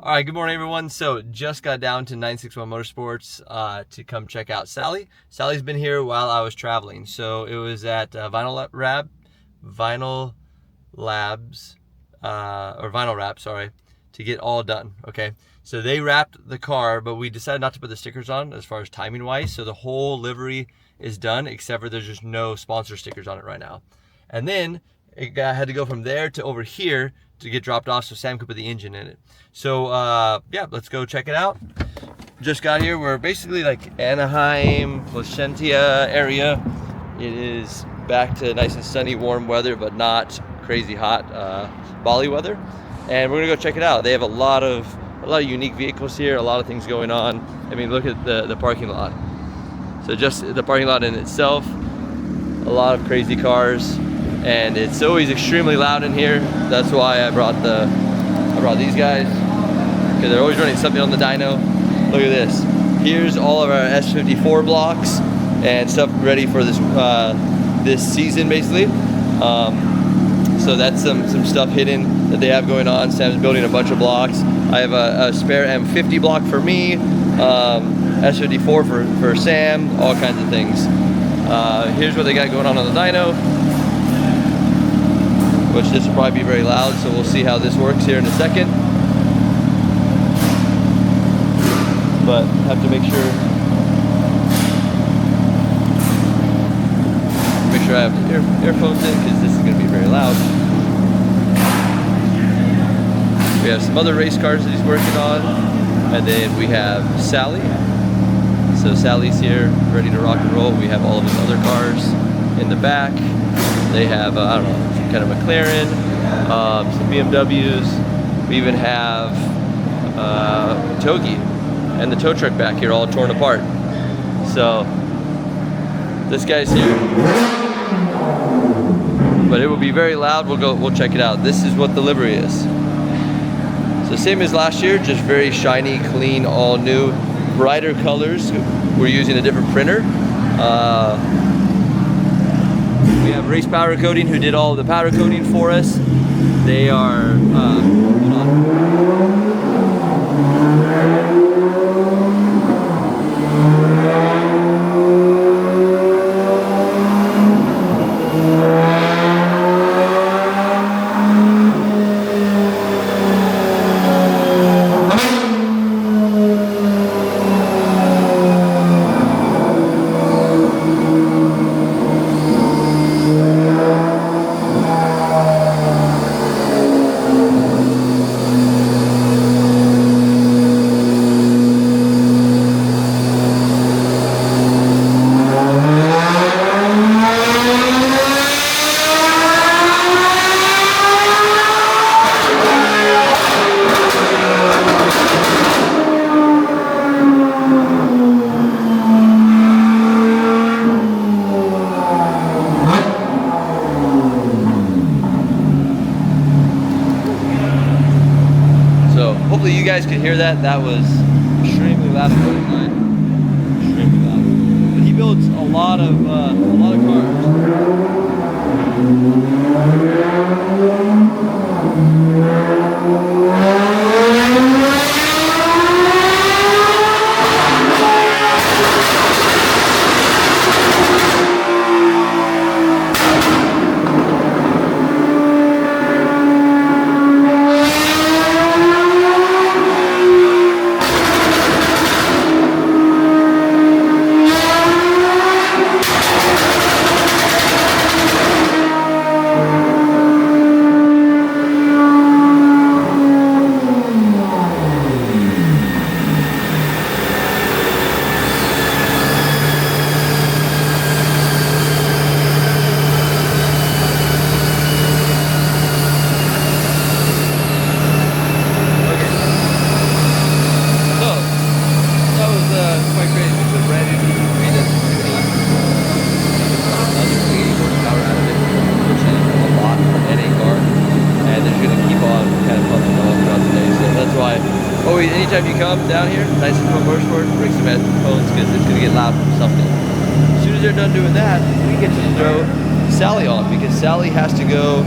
All right, good morning, everyone. So just got down to 961 Motorsports to come check out Sally. Sally's been here while I was traveling. So it was at Vinyl Wrap, sorry, to get all done, okay? So they wrapped the car, but we decided not to put the stickers on as far as timing-wise. So the whole livery is done, except for there's just no sponsor stickers on it right now. And then it had to go from there to over here to get dropped off so Sam could put the engine in it. So yeah, let's go check it out. Just got here. We're basically like Anaheim, Placentia area. It is back to nice and sunny, warm weather, but not crazy hot Bali weather. And we're gonna go check it out. They have a lot of unique vehicles here, a lot of things going on. I mean, look at the parking lot. So just the parking lot in itself, a lot of crazy cars. And it's always extremely loud in here. That's why I brought these guys, because they're always running something on the dyno. Look at this. Here's all of our S54 blocks and stuff ready for this this season, basically. So that's some stuff hidden that they have going on. Sam's building a bunch of blocks. I have a spare M50 block for me, S54 for Sam, all kinds of things. Here's what they got going on the dyno, which this will probably be very loud, so we'll see how this works here in a second. But have to make sure I have the earphones in, because this is going to be very loud. We have some other race cars that he's working on, and then we have Sally. So Sally's here, ready to rock and roll. We have all of his other cars in the back. They have, I don't know, some kind of McLaren, some BMWs. We even have Togi and the tow truck back here all torn apart. So this guy's here, but it will be very loud. We'll check it out. This is what the livery is. So same as last year, just very shiny, clean, all new, brighter colors. We're using a different printer. We have Race Powder Coating, who did all the powder coating for us. They are, hold on. Hopefully you guys could hear that. That was extremely loud. Extremely loud. But he builds a lot of always, anytime you come down here, 961 Motorsports, bring some headphones, because it's going to get loud from something. As soon as they're done doing that, we get to throw Sally on, because Sally has to go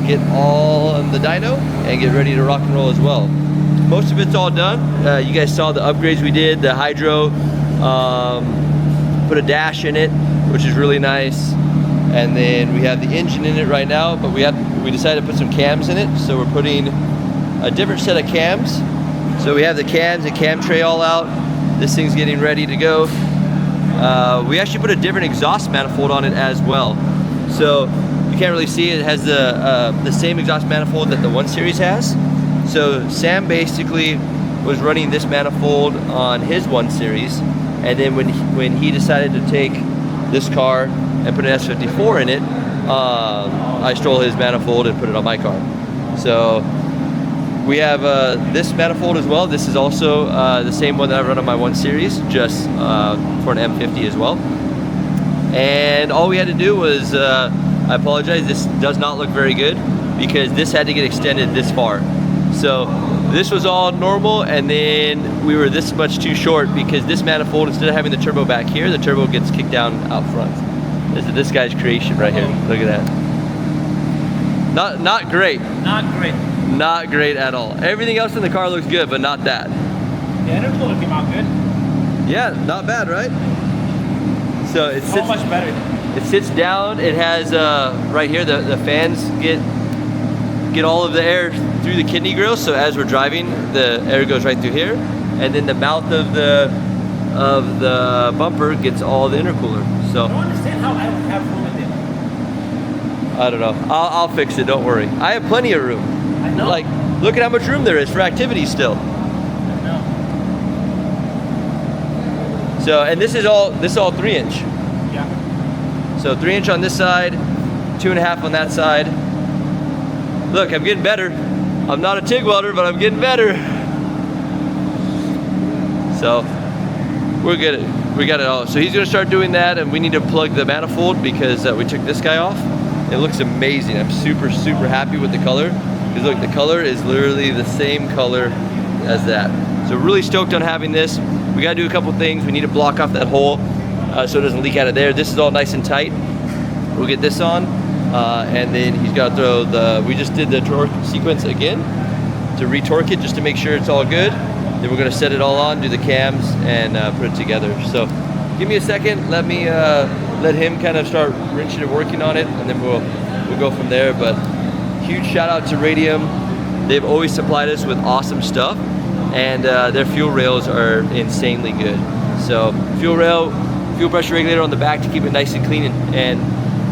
get all on the dyno and get ready to rock and roll as well. most of it's all done. You guys saw the upgrades we did, the hydro, put a dash in it, which is really nice. And then we have the engine in it right now, but we decided to put some cams in it. So we're putting a different set of cams. So we have the cams and cam tray all out. This thing's getting ready to go. We actually put a different exhaust manifold on it as well. So you can't really see it. It has the same exhaust manifold that the 1 Series has. So Sam basically was running this manifold on his 1 Series, and then when he decided to take this car and put an S54 in it, I stole his manifold and put it on my car. So we have this manifold as well. This is also the same one that I run on my 1 Series, just for an M50 as well. And all we had to do was, I apologize, this does not look very good because this had to get extended this far. So this was all normal, and then we were this much too short because this manifold, instead of having the turbo back here, the turbo gets kicked down out front. This is this guy's creation right here. Look at that. Not great. Not great. Not great at all. Everything else in the car looks good, but not that. Yeah, the intercooler came out good. Yeah, not bad, right? So it sits, much better. It sits down. It has right here the fans get all of the air through the kidney grill. So as we're driving, the air goes right through here, and then the mouth of the bumper gets all the intercooler. So I don't understand how I don't have room in there. I don't know. I'll fix it. Don't worry. I have plenty of room. I know. Like, look at how much room there is for activities still. I know. So, and this is all 3-inch. Yeah. So 3-inch on this side, 2.5 on that side. Look, I'm getting better. I'm not a TIG welder, but I'm getting better. So we're good. We got it all. So he's gonna start doing that, and we need to plug the manifold because we took this guy off. It looks amazing. I'm super happy with the color. Because look, the color is literally the same color as that. So really stoked on having this. We gotta do a couple things. We need to block off that hole so it doesn't leak out of there. This is all nice and tight. We'll get this on. And then he's gotta throw we just did the torque sequence again to re-torque it just to make sure it's all good. Then we're gonna set it all on, do the cams, and put it together. So give me a second, let him kind of start wrenching and working on it, and then we'll go from there. But huge shout out to Radium. They've always supplied us with awesome stuff, and their fuel rails are insanely good. So fuel rail, fuel pressure regulator on the back to keep it nice and clean and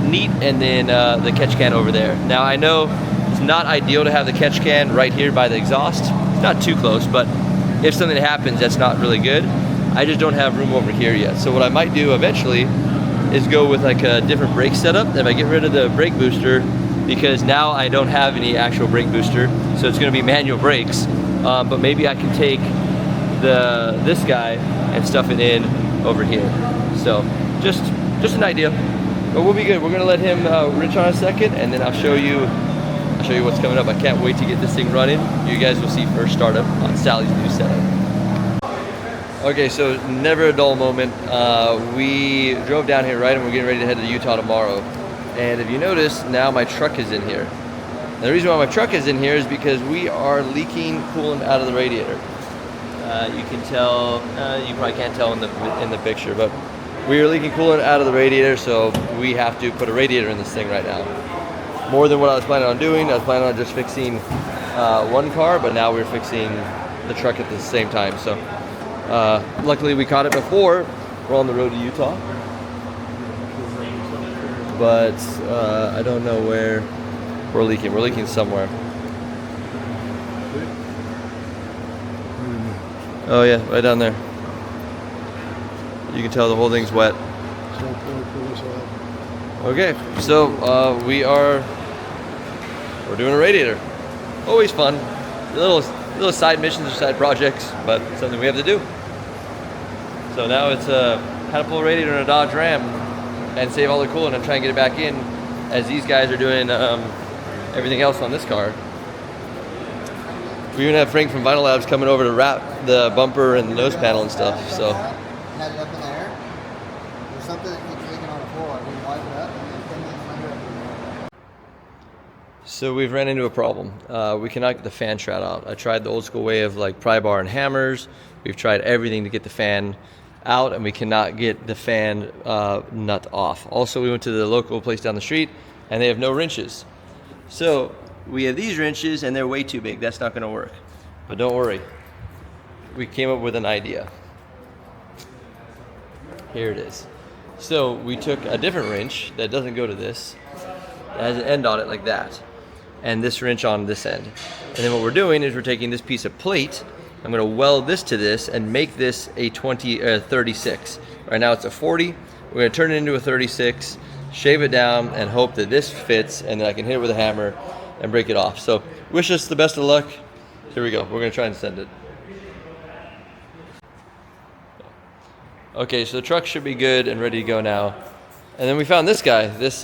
neat, and then the catch can over there. Now I know it's not ideal to have the catch can right here by the exhaust. It's not too close, but if something happens, that's not really good. I just don't have room over here yet. So what I might do eventually is go with like a different brake setup. If I get rid of the brake booster, because now I don't have any actual brake booster, so it's gonna be manual brakes. But maybe I can take this guy and stuff it in over here. So just an idea. But we'll be good. We're gonna let him wrench on a second, and then I'll show you what's coming up. I can't wait to get this thing running. You guys will see first startup on Sally's new setup. Okay, so never a dull moment. We drove down here, right, and we're getting ready to head to Utah tomorrow. And if you notice, now my truck is in here. And the reason why my truck is in here is because we are leaking coolant out of the radiator. You can tell, you probably can't tell in the picture, but we are leaking coolant out of the radiator, so we have to put a radiator in this thing right now. More than what I was planning on doing. I was planning on just fixing one car, but now we're fixing the truck at the same time. So luckily we caught it before. We're on the road to Utah. But I don't know where we're leaking. We're leaking somewhere. Oh yeah, right down there. You can tell the whole thing's wet. Okay, so we're doing a radiator. Always fun. Little side missions or side projects, but something we have to do. So now it's how to pull a radiator in a Dodge Ram and save all the coolant and try and get it back in, as these guys are doing everything else on this car. We even have Frank from Vinyl Labs coming over to wrap the bumper and the nose panel and stuff. So. Had it up in the air. There's something that keeps leaking on the floor. We wipe it up and then 10 minutes later. So we've ran into a problem. We cannot get the fan shroud out. I tried the old school way of like pry bar and hammers. We've tried everything to get the fan out, and we cannot get the fan nut off. Also, we went to the local place down the street, and they have no wrenches. So we have these wrenches, and they're way too big. That's not going to work. But don't worry. We came up with an idea. Here it is. So we took a different wrench that doesn't go to this. It has an end on it like that, and this wrench on this end. And then what we're doing is we're taking this piece of plate. I'm going to weld this to this and make this a 36. Right now it's a 40. We're going to turn it into a 36, shave it down, and hope that this fits, and then I can hit it with a hammer and break it off. So wish us the best of luck. Here we go. We're going to try and send it. Okay, so the truck should be good and ready to go now. And then we found this guy, this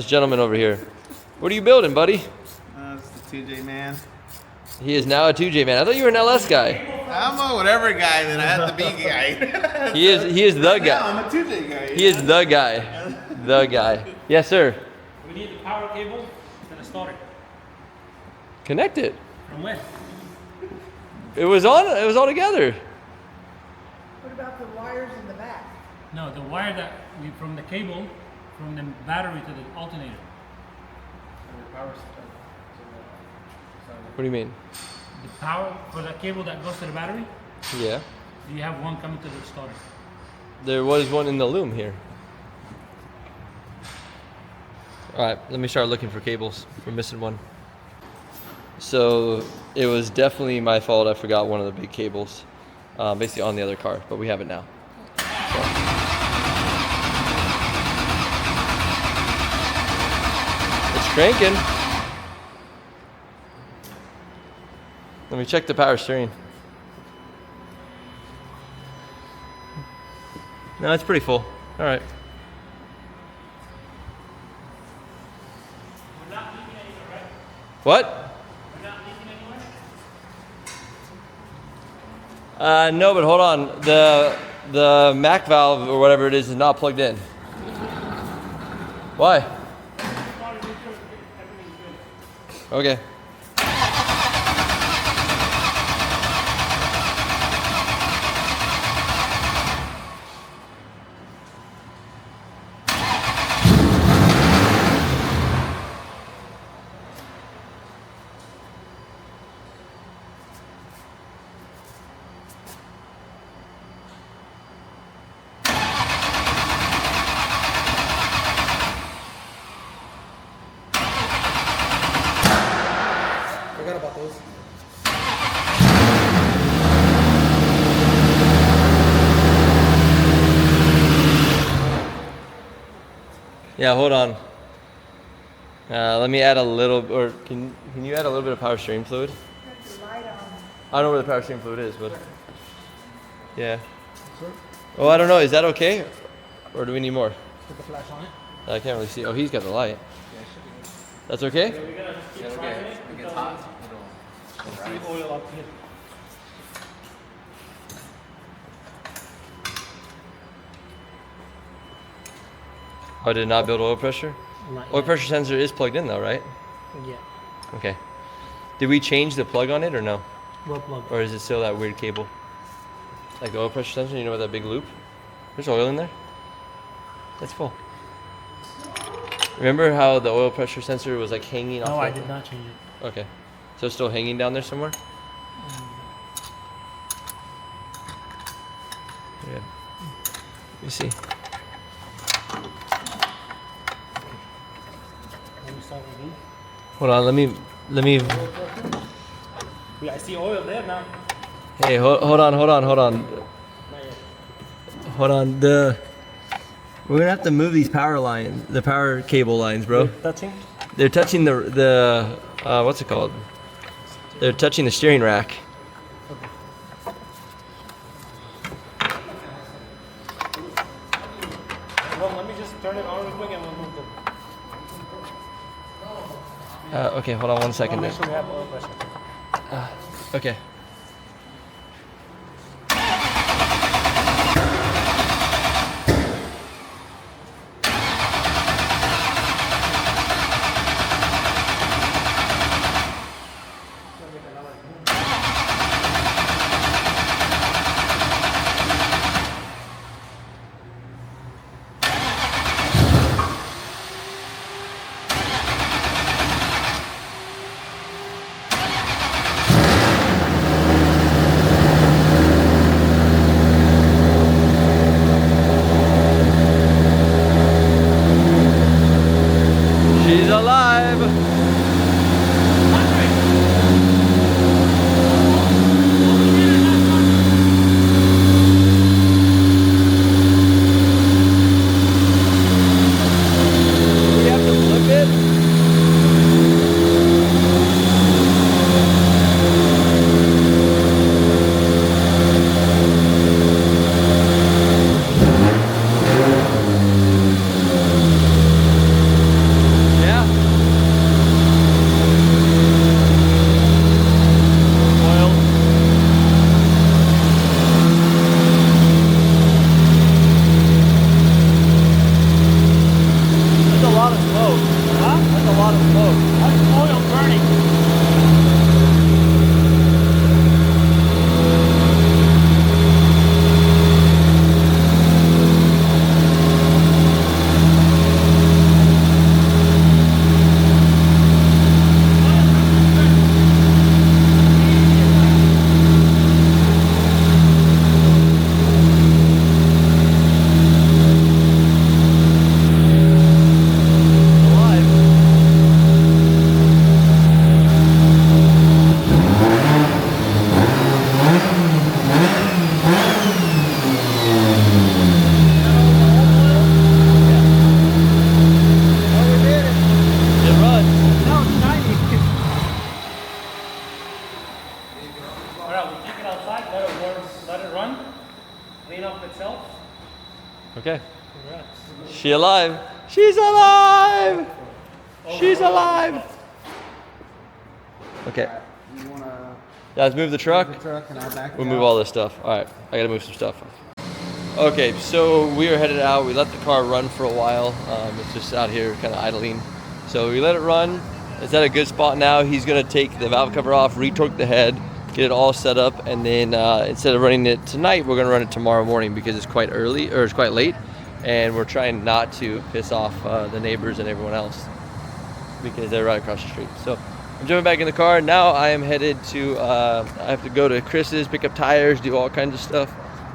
gentleman over here. What are you building, buddy? It's the 2J man. He is now a 2J man. I thought you were an LS guy. I'm a whatever guy that I have to be guy. He is the guy. I'm a 2J guy. He is the guy. The guy. Yes, sir. We need the power cable to the starter. Connect it. From when? It was all together. What about the wires in the back? No, the wire that we from the cable from the battery to the alternator. What do you mean? The power for the cable that goes to the battery. Yeah. Do you have one coming to the starter? There was one in the loom here. All right, let me start looking for cables. We're missing one. So it was definitely my fault. I forgot one of the big cables, basically on the other car, but we have it now. It's cranking. Let me check the power steering. No, it's pretty full. All right. We're not leaking anywhere, right? What? We're not leaking anywhere? No, but hold on. The Mac valve or whatever it is not plugged in. Why? Okay. Forgot about those. Yeah, hold on. Let me add a little, or can you add a little bit of power steering fluid? I don't know where the power steering fluid is, but yeah. Oh, I don't know. Is that okay, or do we need more? Put the flash on it. I can't really see. Oh, he's got the light. That's okay? We're gonna just keep trying it. It gets hot. Keep oil up here. Oh, did it not build oil pressure? Not Oil yet. pressure sensor is plugged in though, right? Yeah. Okay. Did we change the plug on it or no? Well plugged. Or is it still that weird cable? Like the oil pressure sensor, you know, with that big loop? There's oil in there. That's full. Remember how the oil pressure sensor was like hanging off? No, I that- did not change it. Okay. So it's still hanging down there somewhere? Yeah. Let me see. Let me start again. Hold on, let me Yeah, I see oil there now. Hey, hold on. Not yet. Hold on. We're gonna have to move these power lines, the power cable lines, bro. Touching? They're touching the what's it called? They're touching the steering rack. Well, let me just turn it on real quick and we'll move them. Okay, hold on one second. Make Then. sure we have oil pressure. Okay. outside, let it warm, let it run, clean up itself. Okay. Congrats. She alive. She's alive. She's alive. Okay. You wanna Yeah, let's move the truck. move the truck and I'll back We'll you move out? all this stuff. All right, I gotta move some stuff. Okay, so we are headed out. We let the car run for a while. It's just out here kind of idling. So we let it run. It's at a good spot now. He's gonna take the valve cover off, retorque the head, get it all set up, and then instead of running it tonight, we're gonna run it tomorrow morning because it's quite early, or it's quite late, and we're trying not to piss off the neighbors and everyone else because they're right across the street. So I'm jumping back in the car. Now I am headed to, I have to go to Chris's, pick up tires, do all kinds of stuff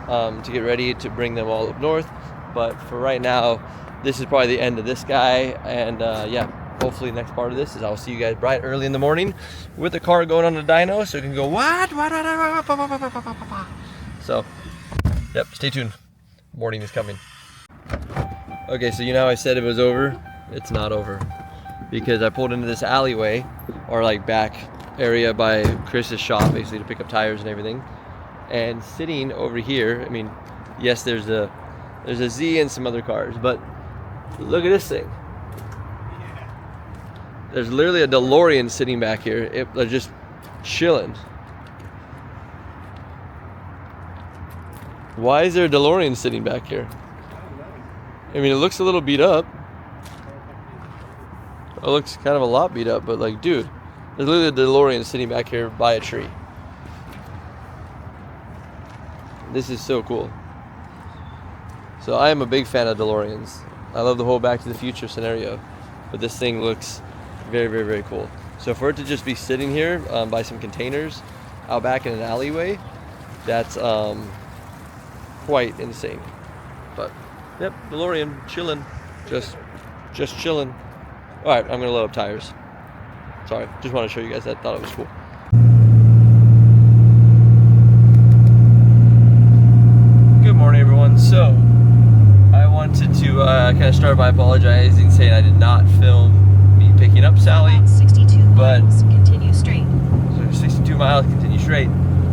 to get ready to bring them all up north. But for right now, this is probably the end of this guy. And yeah, hopefully the next part of this is I'll see you guys bright early in the morning with the car going on the dyno so it can go what? So, yep, stay tuned. Morning is coming. Okay, so you know how I said it was over? It's not over. Because I pulled into this alleyway or like back area by Chris's shop basically to pick up tires and everything. And sitting over here, I mean, yes, there's a Z and some other cars, but look at this thing. There's literally a Delorean sitting back here. They're just chilling. Why is there a Delorean sitting back here? I mean, it looks a little beat up. It looks kind of a lot beat up, but like, dude, there's literally a Delorean sitting back here by a tree. This is so cool. So I am a big fan of DeLoreans. I love the whole Back to the Future scenario, but this thing looks very, very, very cool. So for it to just be sitting here by some containers out back in an alleyway, that's quite insane. But yep, DeLorean chilling, just chilling. All right, I'm gonna load up tires. Sorry, just want to show you guys that. Thought it was cool. Good morning, everyone. So I wanted to kind of start by apologizing, saying I did not film me picking up Sally. 62 but miles, continue straight. So 62 miles, continue straight.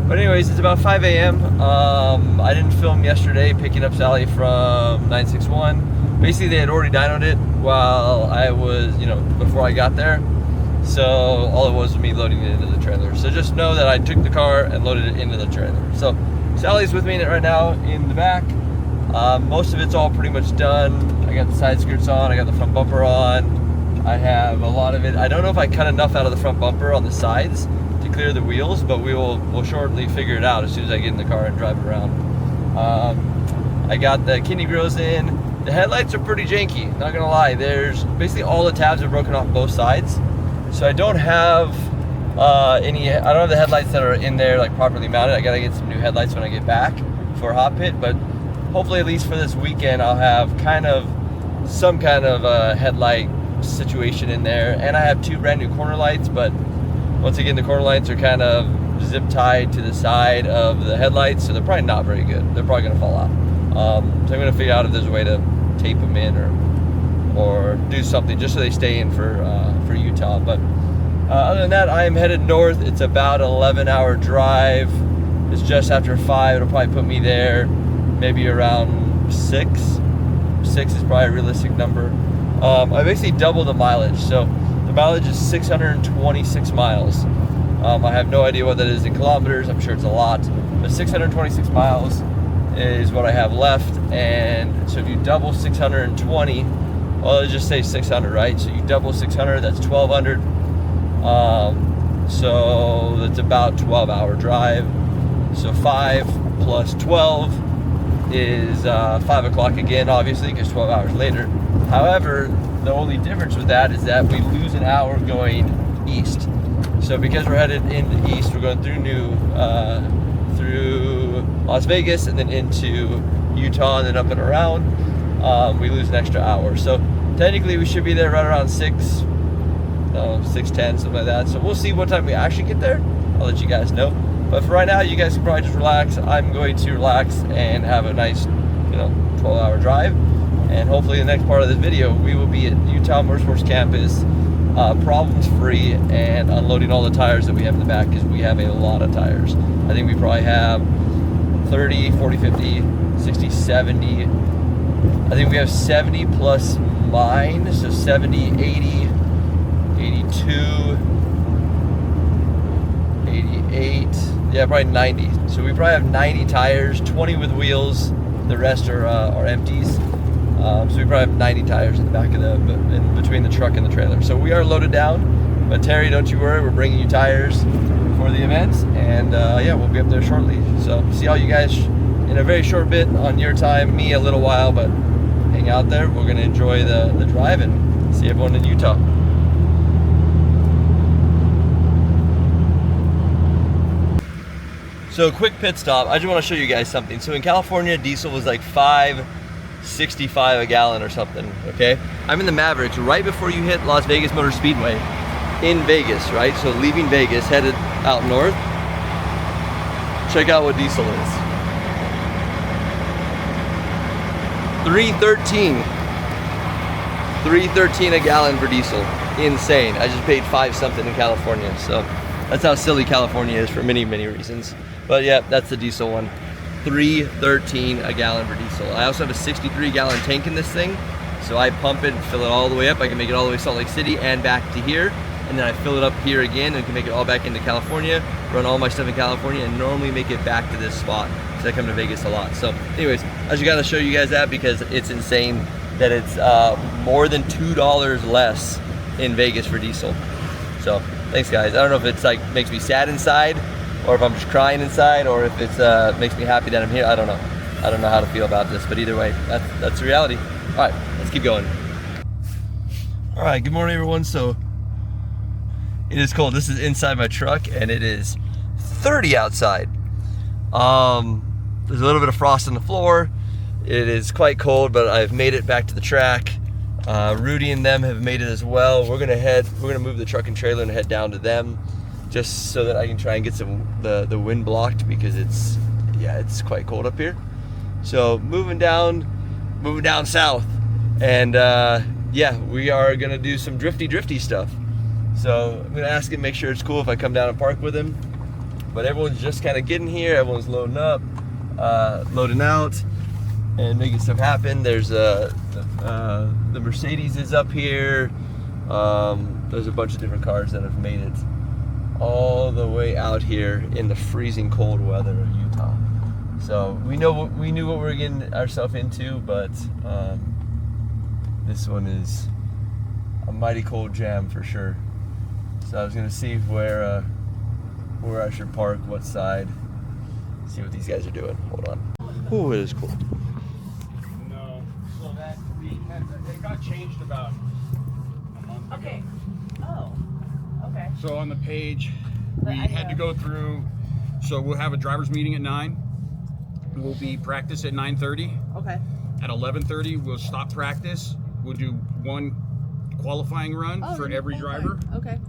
But anyways, it's about 5 a.m. I didn't film yesterday picking up Sally from 961. Basically, they had already dynoed it while I was, before I got there. So all it was me loading it into the trailer. So just know that I took the car and loaded it into the trailer. So Sally's with me right now in the back. Most of it's all pretty much done. I got the side skirts on, I got the front bumper on. I have a lot of it. I don't know if I cut enough out of the front bumper on the sides to clear the wheels, but we'll shortly figure it out as soon as I get in the car and drive it around. I got the kidney grills in. The headlights are pretty janky, not gonna lie. There's basically all the tabs are broken off both sides. So I don't have I don't have the headlights that are in there like properly mounted. I gotta get some new headlights when I get back for hot pit, but hopefully at least for this weekend I'll have some kind of headlight situation in there. And I have two brand new corner lights, but once again the corner lights are kind of zip tied to the side of the headlights, so they're probably not very good. They're probably gonna fall out. So I'm gonna figure out if there's a way to tape them in or do something just so they stay in for Utah. But other than that, I am headed north. It's about an 11-hour drive. It's just after 5. It'll probably put me there maybe around 6. 6 is probably a realistic number. I basically doubled the mileage. So the mileage is 626 miles. I have no idea what that is in kilometers. I'm sure it's a lot, but 626 miles is what I have left. And so if you double 620, well, let's just say 600, right? So you double 600, that's 1200. So that's about 12-hour drive. So 5 plus 12 is 5 o'clock again, obviously, because 12 hours later. However, the only difference with that is that we lose an hour going east. So because we're headed into east, we're going through Las Vegas and then into Utah and then up and around. We lose an extra hour. So technically we should be there right around 6:10, something like that. So we'll see what time we actually get there. I'll let you guys know. But for right now, you guys can probably just relax. I'm going to relax and have a nice, 12-hour drive. And hopefully the next part of this video, we will be at Utah Motorsports Campus problems free and unloading all the tires that we have in the back, because we have a lot of tires. I think we probably have 30, 40, 50, 60, 70. I think we have 70 plus mine, so 70, 80, 82, 88, yeah, probably 90. So we probably have 90 tires, 20 with wheels, the rest are empties. So we probably have 90 tires in the back of in between the truck and the trailer. So we are loaded down, but Terry, don't you worry, we're bringing you tires for the event, and yeah, we'll be up there shortly. So see all you guys in a very short bit on your time, me a little while, but hang out there. We're gonna enjoy the drive and see everyone in Utah. So quick pit stop. I just want to show you guys something. So in California, diesel was like $5.65 a gallon or something, okay? I'm in the Mavericks right before you hit Las Vegas Motor Speedway in Vegas, right? So leaving Vegas, headed out north. Check out what diesel is. $3.13 a gallon for diesel. Insane. I just paid 5 something in California. So that's how silly California is for many, many reasons. But yeah, that's the diesel one. $3.13 a gallon for diesel. I also have a 63 gallon tank in this thing. So I pump it and fill it all the way up. I can make it all the way to Salt Lake City and back to here. And then I fill it up here again and can make it all back into California, run all my stuff in California, and normally make it back to this spot because I come to Vegas a lot. So anyways, I just gotta show you guys that because it's insane that it's more than $2 less in Vegas for diesel. So thanks guys. I don't know if it's like makes me sad inside, or if I'm just crying inside, or if it's makes me happy that I'm here. I don't know. I don't know how to feel about this, but either way, that's the reality. All right, let's keep going. All right, good morning everyone. So it is cold. This is inside my truck and it is 30 outside. There's a little bit of frost on the floor. It is quite cold, but I've made it back to the track. Rudy and them have made it as well. We're gonna move the truck and trailer and head down to them just so that I can try and get the wind blocked because it's quite cold up here. So moving down south, and yeah, we are gonna do some drifty stuff. So I'm gonna ask him, make sure it's cool if I come down and park with him. But everyone's just kind of getting here. Everyone's loading up, loading out, and making stuff happen. There's the Mercedes is up here. There's a bunch of different cars that have made it all the way out here in the freezing cold weather of Utah. So we knew what we were getting ourselves into, but this one is a mighty cold jam for sure. So I was gonna see where I should park, what side, see what these guys are doing. Hold on. Ooh, it is cool. No. So it got changed about a month ago. Okay. Oh. Okay. So on the page, But we I had to know. go through. So we'll have a driver's meeting at 9. We'll be practice at 9:30. Okay. At 11:30, we'll stop practice. We'll do one qualifying run for every driver. Okay.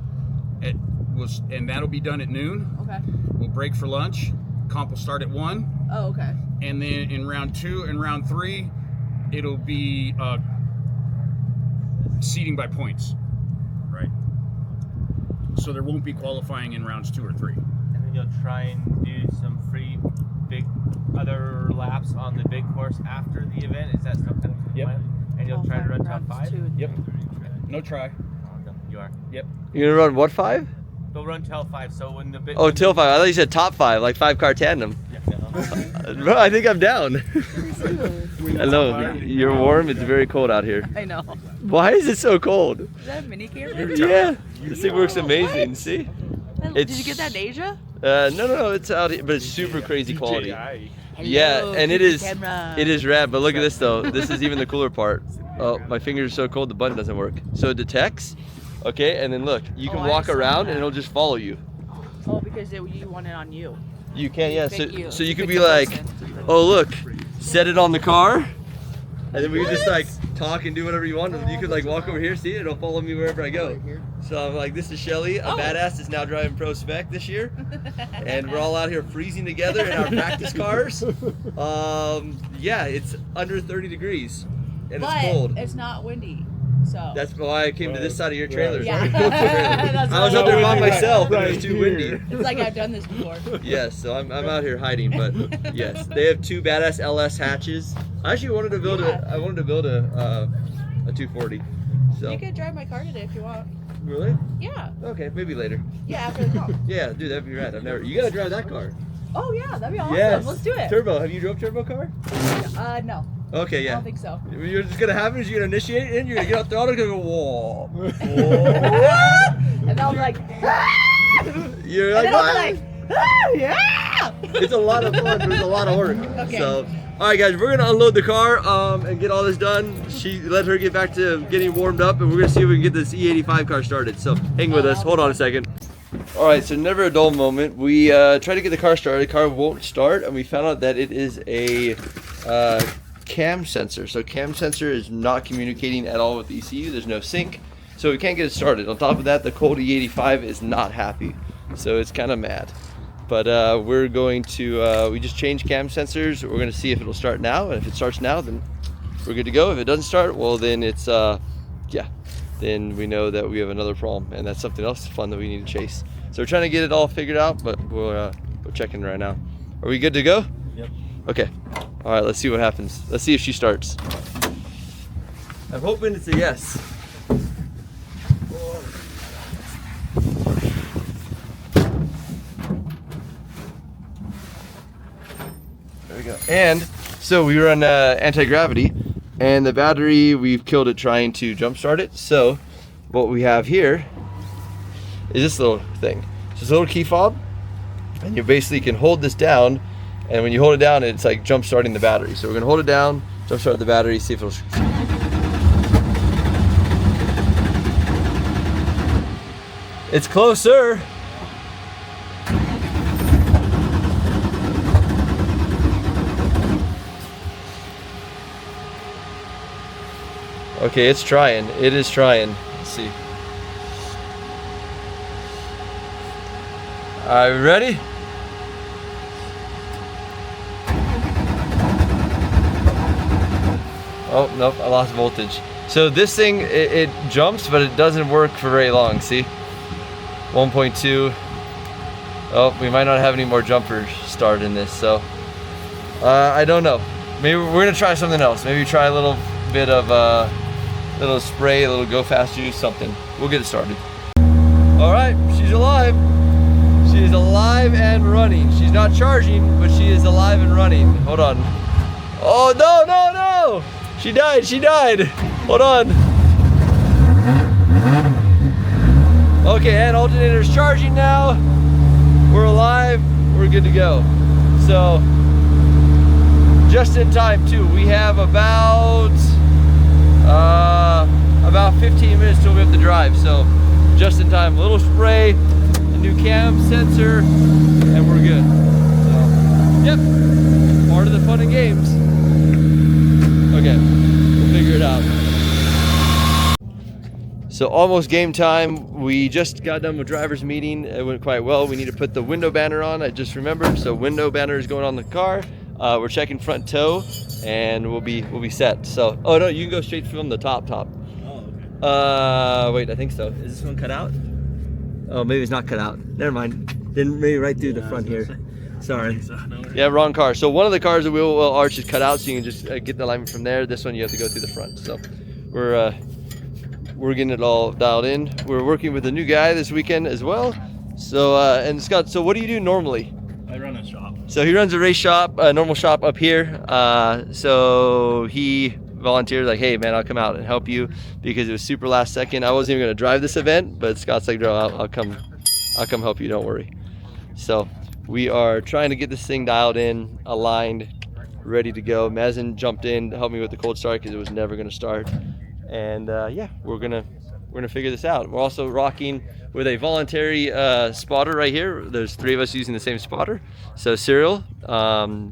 And that'll be done at noon. Okay. We'll break for lunch. Comp will start at 1. Oh, okay. And then in round 2 and round 3, it'll be seating by points. Right. So there won't be qualifying in rounds 2 or 3. And then you'll try and do some free big other laps on the big course after the event. Is that still kind of the plan? And you'll try to run top 5? Yep. No try. You are. Yep. You're gonna run what 5? They'll run till 5. So when the big Oh, till 5. I thought you said top 5, like 5-car tandem. Yeah, no. Bro, I think I'm down. Hello, you're warm. It's very cold out here. I know. Why is it so cold? Is that a mini camera? Yeah, this thing works amazing. See? Did you get that in Asia? No, it's out here, but it's super crazy quality. Yeah, Hello, and it DJI is camera. it is rad. But look at this though. This is even the cooler part. Oh, my fingers are so cold the button doesn't work. So it detects. Okay, and then look, you can Oh, I walk saw around that. and it'll just follow you. Oh, because you want it on you. You can, yeah. Fit you. So you could Fit be the like, person. oh look, set it on the car, and then we could just like talk and do whatever you want. And you could like walk over here, see it, it'll follow me wherever I go. So I'm like, this is Shelly, a badass that's now driving Pro Spec this year, and we're all out here freezing together in our practice cars. Yeah, it's under 30 degrees, and But it's cold. it's not windy. So. That's why I came to this side of your trailer. Yeah. That's I was why up there by I'm- myself, and it was too windy. It's like I've done this before. Yes, so I'm out here hiding, but yes, they have 2 badass LS hatches. I actually wanted to build a 240. So You could drive my car today if you want. really? Yeah. Okay, maybe later. Yeah, after the call. Yeah, dude, that'd be rad. You gotta drive that car. Oh yeah, that'd be awesome. Yes. Let's do it. Turbo. Have you drove turbo car? No. Okay, I yeah. don't think so. You're just gonna have it. You're gonna initiate it, and you're gonna get out the auto, and go whoa. And then I'll be like, You're and like, then I'll "Ah!" be like, yeah. It's a lot of fun, but it's a lot of work. Okay. So, all right, guys, we're gonna unload the car and get all this done. Let her get back to getting warmed up, and we're gonna see if we can get this E85 car started. So, hang with us. Hold on a second. All right, so never a dull moment. We tried to get the car started. The car won't start, and we found out that it is a cam sensor. So cam sensor is not communicating at all with the ECU. There's no sync, so we can't get it started. On top of that, the cold E85 is not happy, so it's kind of mad. But we're going to, we just changed cam sensors. We're gonna see if it'll start now, and if it starts now, then we're good to go. If it doesn't start, well, then it's, yeah, then we know that we have another problem, and that's something else fun that we need to chase. So we're trying to get it all figured out, but we're checking right now. Are we good to go? Yep. Okay. All right, let's see what happens. Let's see if she starts. I'm hoping it's a yes. There we go. And so we run anti-gravity, and the battery, we've killed it trying to jump start it. So what we have here is this little thing. It's this little key fob, and you basically can hold this down, and when you hold it down, it's like jump starting the battery. So we're gonna hold it down, jump start the battery, see if it'll. It's closer. Okay, it's trying. It is trying. Let's see. Are you ready? Oh, nope, I lost voltage. So this thing, it jumps, but it doesn't work for very long, see? 1.2. Oh, we might not have any more jumpers start in this, so. I don't know. Maybe we're gonna try something else. Maybe try a little bit of little spray, a little go fast juice, something. We'll get it started. All right, she's alive. She is alive and running. She's not charging, but she is alive and running. Hold on. Oh, no, no, no. She died, she died. Hold on. Okay, and alternator's charging now. We're alive, we're good to go. So, just in time too. We have about 15 minutes till we have to drive. So, just in time. A little spray, a new cam sensor, and we're good. So, yep, part of the fun and games. Okay, we'll figure it out. So almost game time. We just got done with driver's meeting. It went quite well. We need to put the window banner on. I just remembered. So window banner is going on the car. We're checking front toe, and we'll be set. So, oh no, you can go straight from the top. Oh, okay. Wait, I think so. Is this one cut out? Oh, maybe it's not cut out. Never mind. Then maybe right through the front here. Sorry. Yeah, wrong car. So one of the cars, the wheel well arch is cut out, so you can just get the alignment from there. This one you have to go through the front. So we're getting it all dialed in. We're working with a new guy this weekend as well. So and Scott, so what do you do normally? I run a shop. So he runs a race shop, a normal shop up here. So he volunteered, like, hey man, I'll come out and help you, because it was super last second. I wasn't even gonna drive this event, but Scott's like, bro, I'll come help you, don't worry. So we are trying to get this thing dialed in, aligned, ready to go. Mazen jumped in to help me with the cold start because it was never gonna start. And yeah, we're gonna figure this out. We're also rocking with a voluntary spotter right here. There's 3 of us using the same spotter. So Cyril,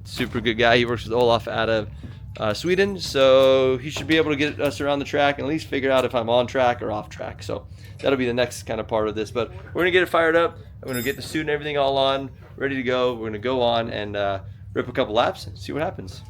super good guy. He works with Olaf out of Sweden, so he should be able to get us around the track and at least figure out if I'm on track or off track. So that'll be the next kind of part of this. But we're gonna get it fired up. I'm gonna get the suit and everything all on, ready to go. We're gonna go on and rip a couple laps and see what happens.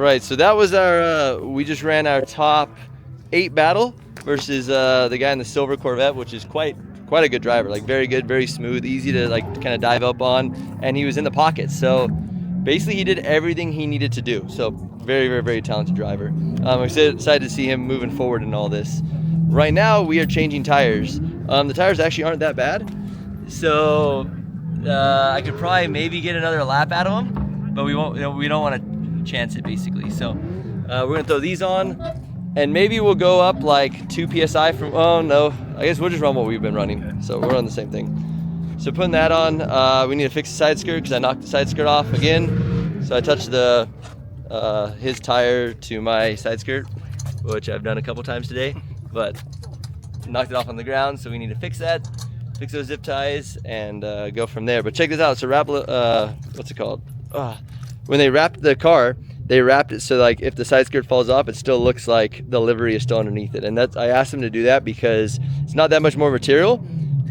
right, so that was our, we just ran our top 8 battle versus the guy in the silver Corvette, which is quite a good driver, like very good, very smooth, easy to like kind of dive up on, and he was in the pocket. So basically he did everything he needed to do. So very talented driver. I'm excited to see him moving forward in all this. Right now we are changing tires. The tires actually aren't that bad, so I could probably maybe get another lap out of them, but we won't. We don't want to chance it basically. So we're gonna throw these on, and maybe we'll go up like 2 psi from. Oh no, I guess we'll just run what we've been running. So we're on the same thing. So putting that on, we need to fix the side skirt because I knocked the side skirt off again. So I touched the his tire to my side skirt, which I've done a couple times today, but knocked it off on the ground. So we need to fix that. Fix those zip ties and go from there. But check this out. So what's it called? When they wrapped the car, they wrapped it so like if the side skirt falls off, it still looks like the livery is still underneath it. And I asked them to do that because it's not that much more material,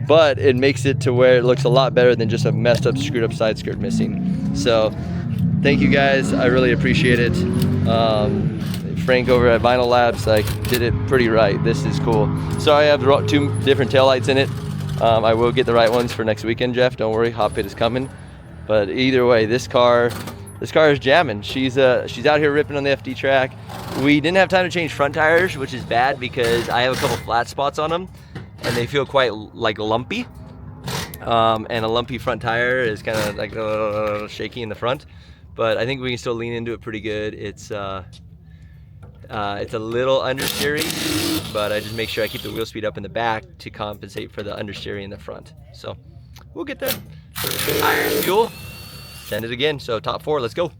but it makes it to where it looks a lot better than just a messed up, screwed up side skirt missing. So thank you guys. I really appreciate it. Frank over at Vinyl Labs did it pretty right. This is cool. So I have 2 different taillights in it. I will get the right ones for next weekend, Jeff. Don't worry, Hot Pit is coming. But either way, this car is jamming. She's out here ripping on the FD track. We didn't have time to change front tires, which is bad because I have a couple flat spots on them, and they feel quite like lumpy. And a lumpy front tire is kind of like shaky in the front. But I think we can still lean into it pretty good. It's a little understeery, but I just make sure I keep the wheel speed up in the back to compensate for the understeery in the front. So we'll get there. Iron fuel, send it again. So top 4, let's go.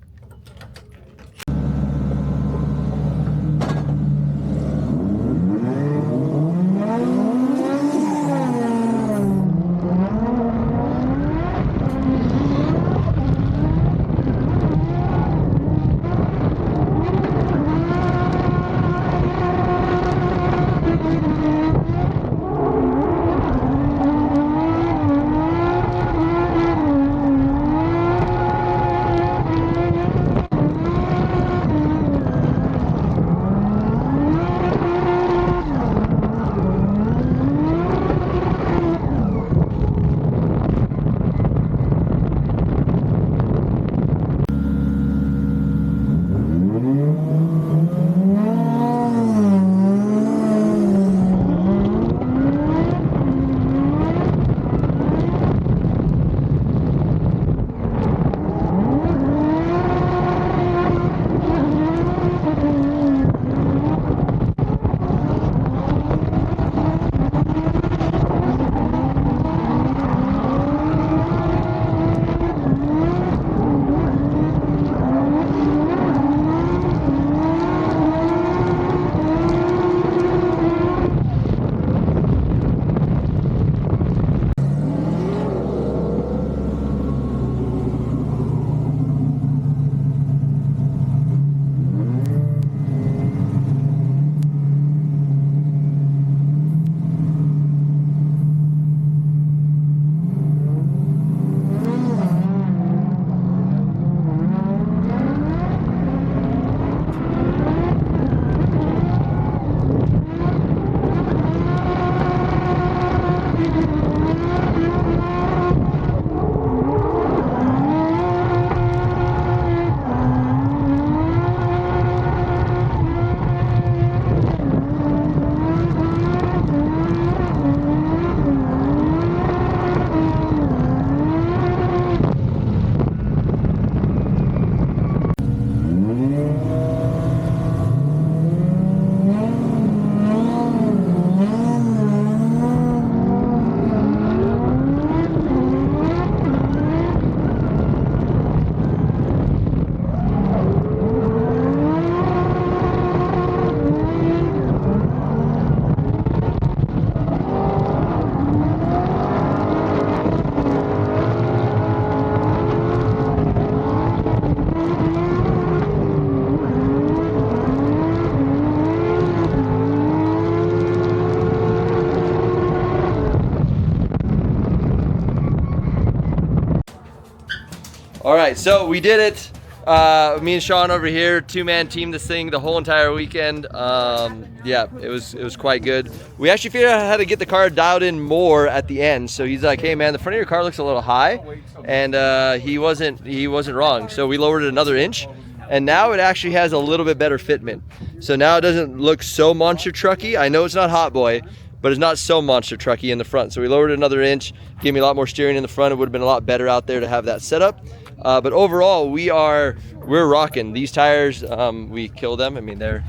All right, so we did it. Me and Sean over here, two-man team this thing the whole entire weekend. Yeah, it was quite good. We actually figured out how to get the car dialed in more at the end. So he's like, hey man, the front of your car looks a little high, and he wasn't wrong. So we lowered it another inch, and now it actually has a little bit better fitment. So now it doesn't look so monster trucky. I know it's not Hot Boy, but it's not so monster trucky in the front. So we lowered it another inch, gave me a lot more steering in the front. It would have been a lot better out there to have that setup. But overall, we're rocking. These tires, we killed them. I mean, they're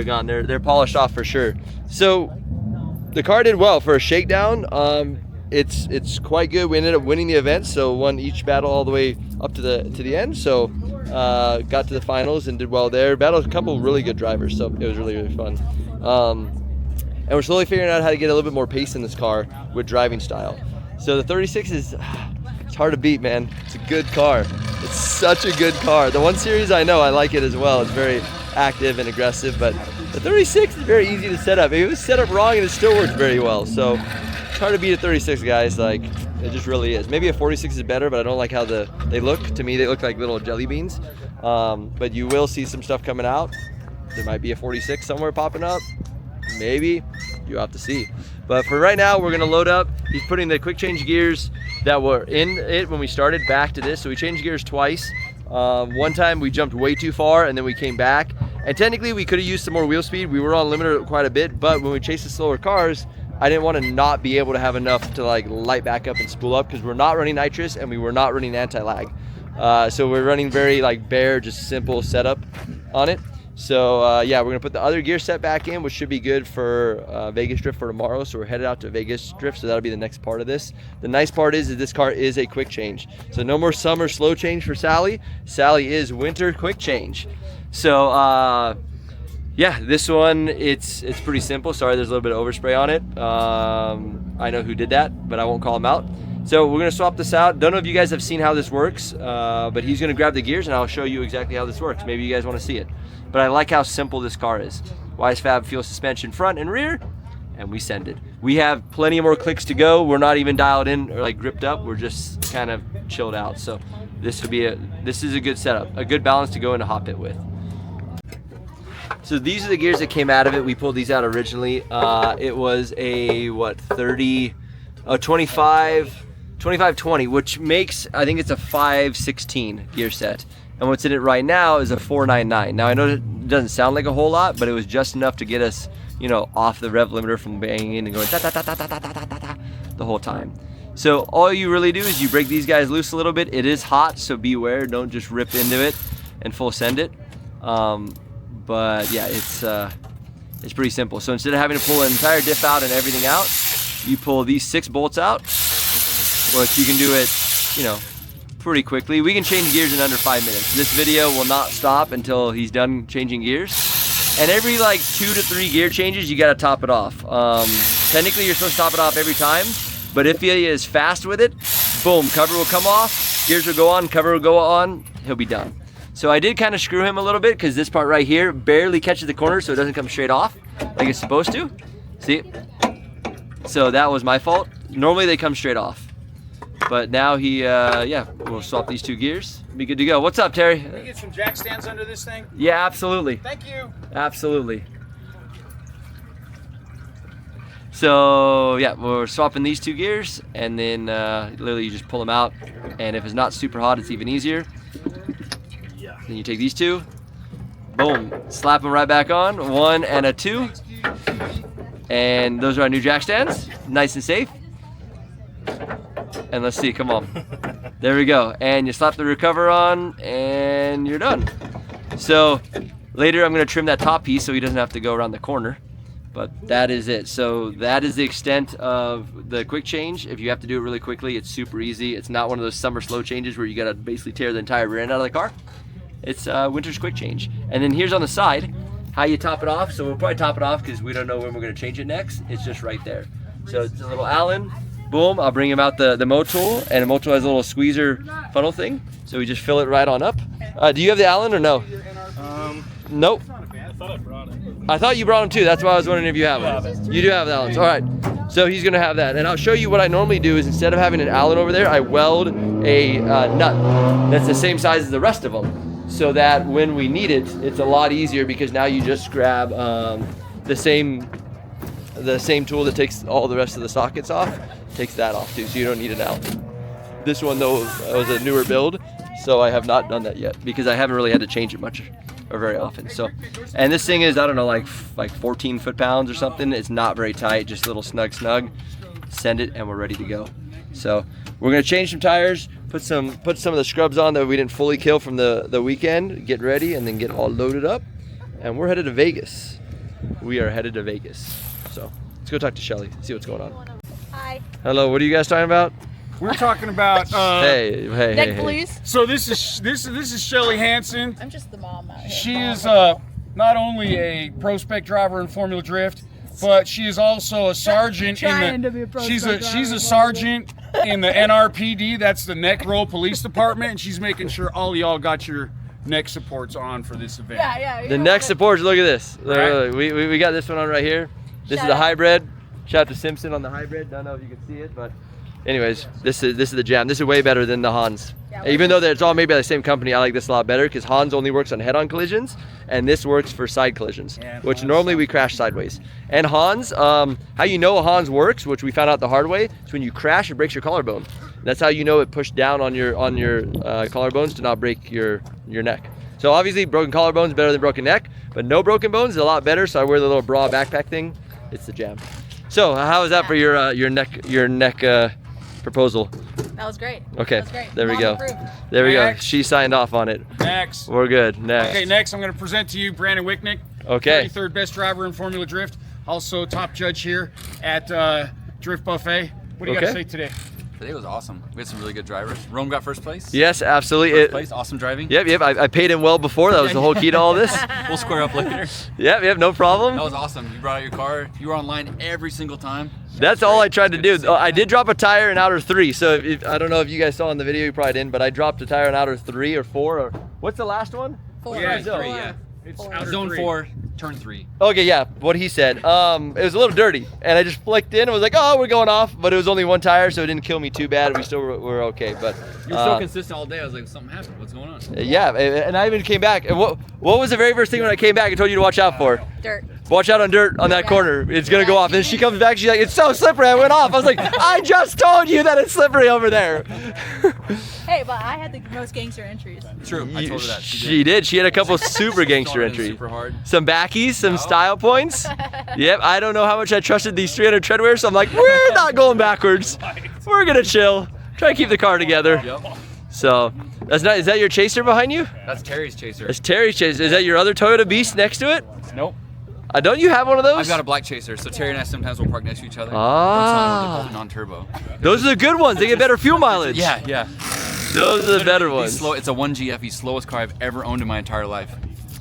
gone. They're polished off for sure. So the car did well for a shakedown. It's quite good. We ended up winning the event, so won each battle all the way up to the end. So got to the finals and did well there. Battled a couple of really good drivers, so it was really fun. And we're slowly figuring out how to get a little bit more pace in this car with driving style. So the 36 is, it's hard to beat, man. It's a good car. It's such a good car. The 1 Series, I know, I like it as well. It's very active and aggressive, but the 36 is very easy to set up. It was set up wrong and it still works very well. So it's hard to beat a 36, guys. Like, it just really is. Maybe a 46 is better, but I don't like how they look. To me, they look like little jelly beans. But you will see some stuff coming out. There might be a 46 somewhere popping up. Maybe. You have to see. But for right now, we're gonna load up. He's putting the quick change gears that were in it when we started back to this. So we changed gears twice. One time we jumped way too far and then we came back. And technically we could have used some more wheel speed. We were on limiter quite a bit, but when we chased the slower cars, I didn't want to not be able to have enough to like light back up and spool up, because we're not running nitrous and we were not running anti-lag. So we're running very like bare, just simple setup on it. So yeah, we're gonna put the other gear set back in, which should be good for Vegas Drift for tomorrow. So we're headed out to Vegas Drift, so that'll be the next part of this. The nice part is that this car is a quick change. So no more summer slow change for Sally. Sally is winter quick change. So yeah, this one, it's pretty simple. Sorry, there's a little bit of overspray on it. I know who did that, but I won't call him out. So we're gonna swap this out. Don't know if you guys have seen how this works, but he's gonna grab the gears and I'll show you exactly how this works. Maybe you guys wanna see it. But I like how simple this car is. WiseFab fuel suspension front and rear, and we send it. We have plenty more clicks to go. We're not even dialed in or like gripped up. We're just kind of chilled out. So this is a good setup, a good balance to go into hot pit with. So these are the gears that came out of it. We pulled these out originally. It was a 25-20, which makes, I think it's a 516 gear set. And what's in it right now is a 499. Now I know it doesn't sound like a whole lot, but it was just enough to get us, you know, off the rev limiter from banging in and going da, da, da, da, da, da, da, da, the whole time. So all you really do is you break these guys loose a little bit. It is hot, so beware. Don't just rip into it and full send it. But yeah, it's pretty simple. So instead of having to pull an entire diff out and everything out, you pull these 6 bolts out, which you can do it, you know, pretty quickly. We can change gears in under 5 minutes. This video will not stop until he's done changing gears. And every like 2 to 3 gear changes, you gotta top it off. Technically you're supposed to top it off every time, but if he is fast with it, boom, cover will come off, gears will go on, cover will go on, he'll be done. So I did kind of screw him a little bit because this part right here barely catches the corner, so it doesn't come straight off like it's supposed to. See? So that was my fault. Normally they come straight off. But now he, yeah, we'll swap these 2 gears. Be good to go. What's up, Terry? Can we get some jack stands under this thing? Yeah, absolutely. Thank you. Absolutely. So yeah, we're swapping these 2 gears, and then literally you just pull them out. And if it's not super hot, it's even easier. Then you take these 2, boom, slap them right back on. 1 and a 2. And those are our new jack stands. Nice and safe. And let's see, come on. There we go. And you slap the rear cover on and you're done. So later I'm gonna trim that top piece so he doesn't have to go around the corner. But that is it. So that is the extent of the quick change. If you have to do it really quickly, it's super easy. It's not one of those summer slow changes where you gotta basically tear the entire rear end out of the car. It's winter's quick change. And then here's on the side how you top it off. So we'll probably top it off because we don't know when we're gonna change it next. It's just right there. So it's a little Allen. Boom, I'll bring him out the mow tool, and the mow tool has a little squeezer funnel thing, so we just fill it right on up. Do you have the Allen or no? Nope. I thought I brought it. I thought you brought them too. That's why I was wondering if you have them. You do have that one. All right. So he's gonna have that, and I'll show you what I normally do is instead of having an Allen over there, I weld a nut that's the same size as the rest of them, so that when we need it, it's a lot easier because now you just grab the same tool that takes all the rest of the sockets off, takes that off too, so you don't need an Allen. This one though was a newer build, so I have not done that yet because I haven't really had to change it much or very often. So, and this thing is, I don't know, like 14 foot-pounds or something. It's not very tight, just a little snug. Send it and we're ready to go. So we're gonna change some tires, put some of the scrubs on that we didn't fully kill from the weekend, get ready, and then get all loaded up. And we're headed to Vegas. We are headed to Vegas. So let's go talk to Shelly, see what's going on. Hi. Hello, what are you guys talking about? We're talking about. Hey. Please. So this is Shelly Hansen. I'm just the mom out here. She is not only a pro spec driver in Formula Drift, but she is also a sergeant Trying to be a pro she's spec a driver. sergeant in the NRPD. That's the Neck Roll Police Department, and she's making sure all y'all got your neck supports on for this event. Yeah. The neck supports, look at this. Right. We got this one on right here. This is the hybrid. Shout out to Simpson on the hybrid. Don't know if you can see it, but anyways, this is the Jam. This is way better than the Hans. Yeah, Even though it's all made by the same company, I like this a lot better because Hans only works on head-on collisions, and this works for side collisions, which normally we crash sideways. And Hans, how you know a Hans works, which we found out the hard way, is when you crash, it breaks your collarbone. That's how you know it pushed down on your collarbones to not break your neck. So obviously, broken collarbone is better than broken neck, but no broken bones is a lot better. So I wear the little bra backpack thing. It's the Jam. So how is that for your neck proposal? That was great. Okay, That was great. there we Mom go. approved. There we go. Next. She signed off on it. Next. We're good. Next. Okay, next I'm going to present to you Brandon Wicknick. Okay. 33rd best driver in Formula Drift. Also top judge here at Drift Buffet. What do you got to Okay. say today? Today was awesome. We had some really good drivers. Rome got first place. Yes, absolutely. First place, awesome driving. Yep. I paid him well before. That was the whole key to all this. We'll square up later. Yep. No problem. That was awesome. You brought out your car. You were online every single time. That's all I tried to do. I did drop a tire in outer 3. So I don't know if you guys saw in the video, you probably didn't, but I dropped a tire in outer 3 or 4. Or what's the last one? 4. Yeah, Four. 3, yeah. It's Four. outer Zone 3. 4, turn 3. Okay, yeah, what he said. It was a little dirty, and I just flicked in and was like, oh, we're going off, but it was only one tire, so it didn't kill me too bad. We still were okay, but You were so consistent all day. I was like, something happened. What's going on? yeah, and I even came back. And what was the very first thing when I came back and told you to watch out for? Dirt. Watch out on dirt on that Yeah. corner. It's gonna go off. And she comes back. She's like, "It's so slippery." I went off. I was like, "I just told you that it's slippery over there." Hey, but I had the most gangster entries. True. I told her that. She did. She had a couple super gangster Started entries. Super hard. Some backies, some style points. Yep. I don't know how much I trusted these 300 treadwears, so I'm like, we're not going backwards. We're gonna chill. Try to keep the car together. Yep. So that's not. Is that your chaser behind you? That's Terry's chaser. That's Terry's chaser. Is that your other Toyota Beast next to it? Nope. Don't you have one of those? I've got a black chaser, so Terry and I sometimes will park next to each other. Ah. Don't tell him what they're called non-turbo. Those are the good ones. They get better fuel mileage. Yeah. Those are the better He's ones. slow. It's a 1GF. He's slowest car I've ever owned in my entire life.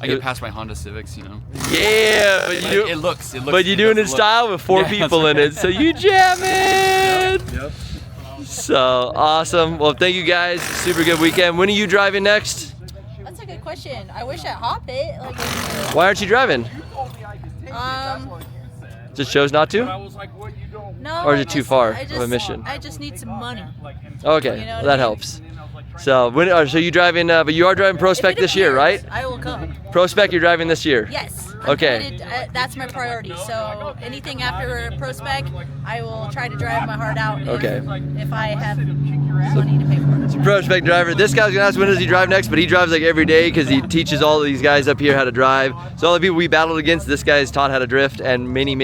I get past my Honda Civics, you know. Yeah, but you Like, do. it looks. But you do it in does look. style with 4 Yeah, that's people in right. it, so you jam it. Yep. So awesome. Well, thank you guys. Super good weekend. When are you driving next? That's a good question. I wish I hopped it. Like, Why aren't you driving? Just chose not to? no. Or is I it too just- far I of a just- mission? I just need some money. Okay, You know well, what that I mean? helps. So so you driving? But you are driving Pro Spec If it this year, right? appears, I will come. Pro Spec, you're driving this year. Yes. Okay. That's my priority. So anything after Pro Spec, I will try to drive my heart out. Okay. If I have money to pay for it. Pro Spec driver. This guy's gonna ask when does he drive next, but he drives like every day because he teaches all of these guys up here how to drive. So all the people we battled against, this guy's taught how to drift, and many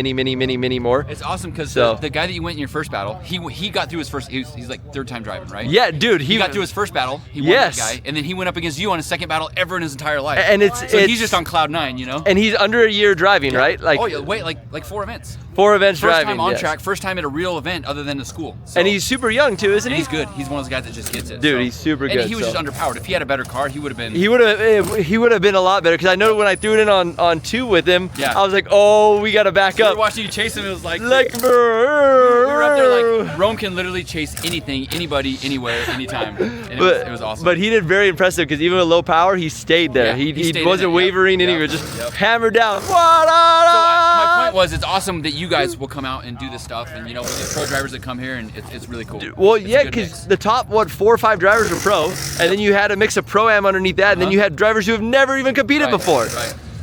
more. It's awesome because So- the guy that you went in your first battle, he got through his first. He's like 3rd time driving, right? Yeah, dude. He got through his first battle. He won Yes. that guy, and then he went up against you on his second battle ever in his entire life. and it's so he's just on cloud 9, you know. and he's under a year driving, right? Like oh yeah, wait, like 4 events. 4 events First driving. time on yes. track, first time at a real event other than the school. So, And he's super young too, isn't and he? he's good. He's one of those guys that just gets it. Dude, so. he's super And good, he was so. just underpowered. If he had a better car, he would have been. He would have been a lot better because I know when I threw it in on 2 with him, Yeah. I was like, oh, we got to back We up. were watching you chase him. It was like. Like, We were up there like Rome can literally chase anything, anybody, anywhere, anytime, and it was awesome. But he did very impressive because even with low power, he stayed there. Yeah, he he stayed in wasn't it, yep, wavering, and he yep, was just yep. hammered down. So my point was, it's awesome that you guys will come out and do this stuff, and you know, we get pro drivers that come here, and it's really cool. Well, It's a yeah, good because mix. the top 4 or 5 drivers were pro, and then you had a mix of pro-am underneath that, and then you had drivers who have never even competed before.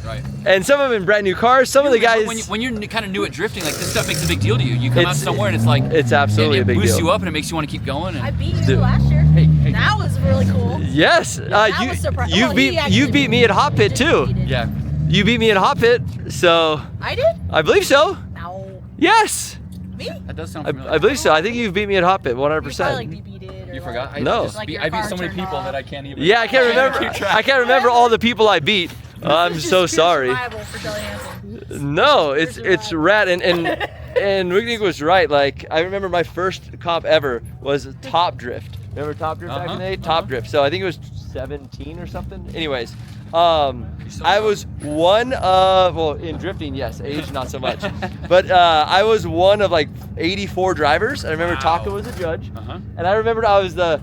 Right. And some of them in brand new cars. Some of the guys. When you're kind of new at drifting, like this stuff makes a big deal to you. You come out somewhere and it's like it's absolutely it a big boosts deal. you up and it makes you want to keep going. And I beat you last year. Hey. That was really cool. Yes, that was surprising. you Oh, he beat actually me at Hot Pit too. defeated. yeah. You beat me at Hot Pit, so I did? I believe so. No. Yes, Me? That does sound familiar. I believe so. I think you've beat me at Hot Pit, 100%. You probably like DB'd it or You forgot? like- No. I your beat car so many turned people off. that I can't even. Yeah, I can't remember. keep track. I can't remember all the people I beat. I'm It's so just pure sorry. survival for Shelly Hansen. No, it's survival. rad, and Wiggnig was right. Like I remember my first comp ever was Top Drift. Remember Top Drift back in the day? Top Drift. So I think it was 17 or something. Anyways, I was one of, well, in drifting, yes, age not so much, but I was one of like 84 drivers. I remember Taka was a judge, and I remember I was the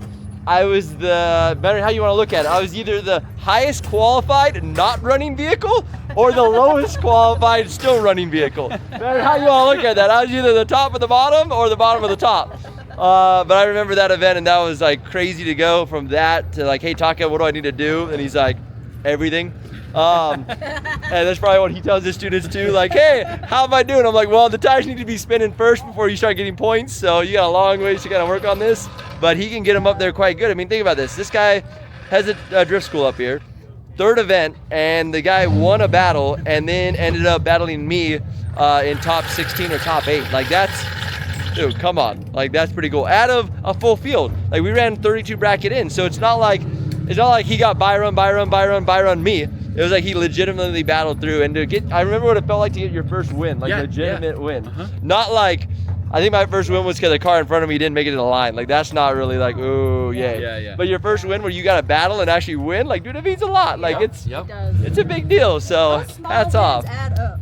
better how you want to look at it. I was either the highest qualified not running vehicle or the lowest qualified still running vehicle. No matter how you want to look at that, I was either the top of the bottom or the bottom of the top. But I remember that event, and that was like crazy to go from that to like, hey Taka, what do I need to do? And he's like, everything. And that's probably what he tells his students too. Like, hey, how am I doing? I'm like, well, the tires need to be spinning first before you start getting points. So you got a long ways to kind of work on this. But he can get them up there quite good. I mean, think about this. This guy has a drift school up here, 3rd event, and the guy won a battle and then ended up battling me in top 16 or top 8. Like that's, dude, come on. Like that's pretty cool. Out of a full field. Like we ran 32 bracket in, so it's not like he got by run me. It was like he legitimately battled through, and to get, I remember what it felt like to get your first win, like legitimate win. Not like, I think my first win was because the car in front of me didn't make it in the line. Like that's not really like, ooh, yay. Yeah. But your first win where you got to battle and actually win, like dude, it means a lot. Like it's a big deal. So Those small hats off. wins add up.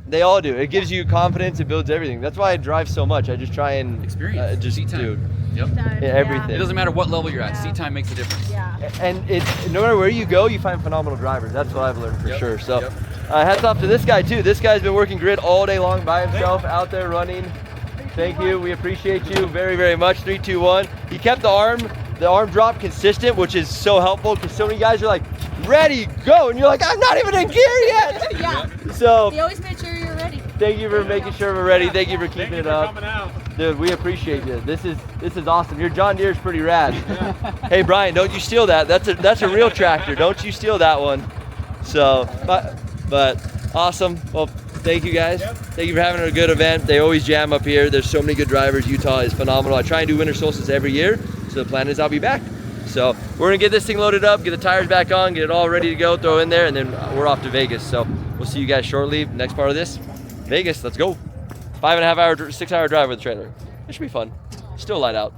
They all do. It gives you confidence. It builds everything. That's why I drive so much. I just try and Experience. just Seat time. dude. Yep. Time, everything. It doesn't matter what level you're at. Seat time makes a difference. Yeah. And it's no matter where you go, you find phenomenal drivers. That's what I've learned for Yep, sure. So yep. hats off to this guy too. This guy's been working grid all day long by himself, out there running. Thank you. We appreciate you very, very much. 3, 2, 1. He kept the arm drop consistent, which is so helpful because so many guys are like, ready, go, and you're like, I'm not even in gear yet. Yeah. So They always make sure you're ready. thank you for making sure we're ready. Thank you for keeping it up. Dude, we appreciate you. This is awesome. Your John Deere's pretty rad. Hey Brian, don't you steal that. That's a real tractor. Don't you steal that one. So, but awesome. Well, thank you guys. Thank you for having a good event. They always jam up here. There's so many good drivers. Utah is phenomenal. I try and do Winter Solstice every year. So the plan is I'll be back. So we're gonna get this thing loaded up, get the tires back on, get it all ready to go, throw in there, and then we're off to Vegas. So we'll see you guys shortly. Next part of this, Vegas, let's go. 5.5 hour, 6 hour drive with the trailer. It should be fun. Still light out.